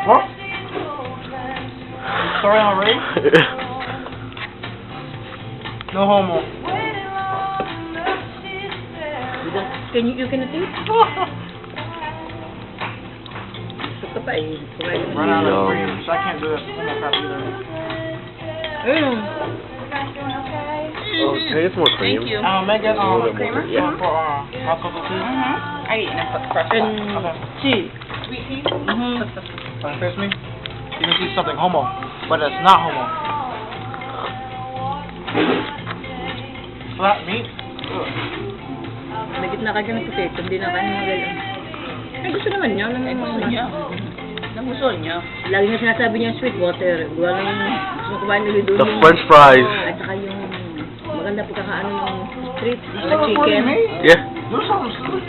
What? Sorry already? No homo. You cannot eat? Suka pa eh. Run out of cream, so I can't do that homo crap either. Oh, can I get some more cream? Thank you. Make it creamer? Yeah. For hot cocoa tea. I eat enough fresh And Okay. cheese. sweet tea. Face me. You can see something homo, but it's not homo. Flat meat. Nagit na kanya ng potato, hindi na kanya magalang. Ay, gusto naman niya. Gusto niya. Gusto niya. Lagi niya sinasabi niya sweet water. Gawa ng gusto kumain ulit doon. The french fries. At saka yung maganda pagkakaano ng street, the chicken. Yeah. Do something stupid.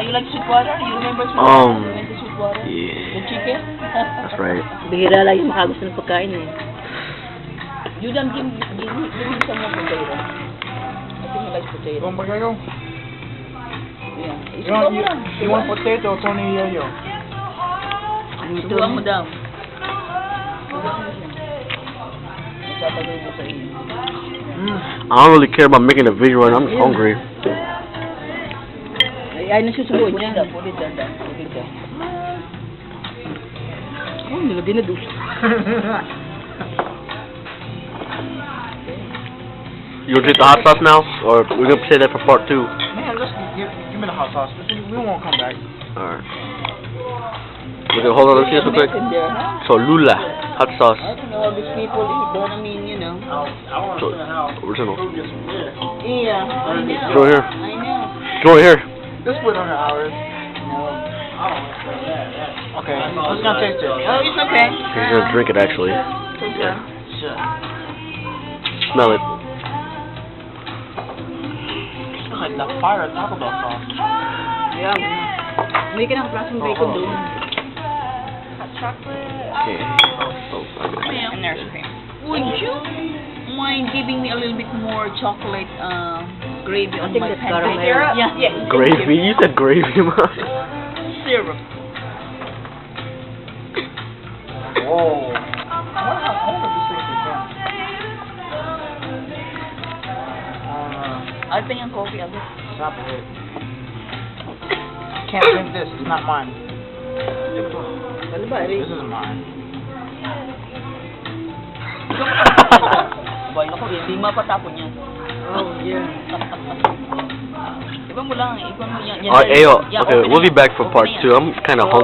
You like sweet water? You remember sweet water? You like the sweet water? Yeah. The chicken? That's right. Bihira lang yung makagusto ng pagkain eh. You don't give me some more potato. I think you like potato. Going potato? Yeah. You want potato, Tony Yo-Yo? Subukan mo daw. Subukan mo siya. Magpapagay mo sa iyo. I don't really care about making a video right now. I'm just hungry. Ay, nasusubuan niya. Puli daw. Oh, nilagay na doon. You want to take the hot sauce now? Or we're going to save that for part 2? Man, just give me the hot sauce. We won't come back. Alright. We're going to hold on, let's see this real quick. So, Lula, hot sauce. I don't know how these people eat. Don't I mean, you know. So, original. Yeah, I know. Go here. I know. Go here. Just put it on the hours. No. Okay, let's not taste it. Oh, it's okay. He's going to drink it, actually. Yeah. Shit. Smell it. It's like the fire Taco Bell sauce. Yeah. May ka ng klaseng bacon doon. Okay. Oh, okay. And there's cream. Would you mind giving me a little bit more chocolate gravy on think my that's pancake? caramel. Yeah. Gravy? You said gravy, man. Syrup. Whoa. I wonder if this thing's again. I'll pay yung coffee a bit. Stop it. Can't drink this. It's not mine. Ano ba, This is mine. Boy, ako, hindi mapatapon yan. Oh, yeah. Iba mo lang, iba mo yan. Alright, Ayo. Yeah, Okay, open we'll be na yan. back for part Open na 2. yan. I'm kind of hungry.